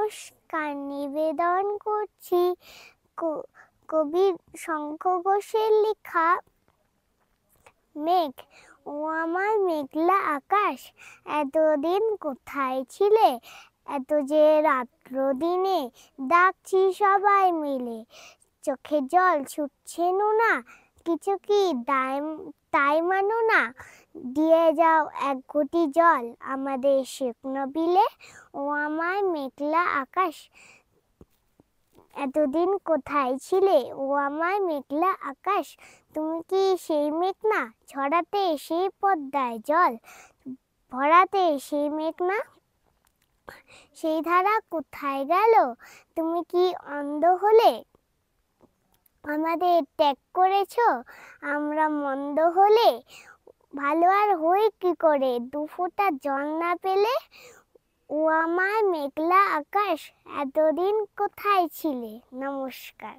নমস্কার নিবেদন করছি কবি শঙ্খ ঘোষের লেখা মেঘ। ও আমার মেঘলা আকাশ, এতদিন কোথায় ছিলে? এত যে রাত্র দিনে ডাকছি সবাই মিলে। চোখে জল ছুটছে না, কিছু কি তাই মানো না? দিয়ে যাও এক ঘটি জল আমাদের শুকনো বিলে। ও আমার মেঘলা আকাশ, এতদিন কোথায় ছিলে? ও আমার মেঘলা আকাশ, তুমি কি সেই মেঘ না? ছড়াতে সেই পদ্মায় জল, ভরাতে সেই মেঘ না? সেই ধারা কোথায় গেল? তুমি কি অন্ধ হলে? আমাদের ত্যাগ করেছো আমরা মন্দ হলে? ভালো আর হই কি করে দু ফোঁটা জল না পেলে? ও আমার মেঘলা আকাশ, এতদিন কোথায় ছিলে? নমস্কার।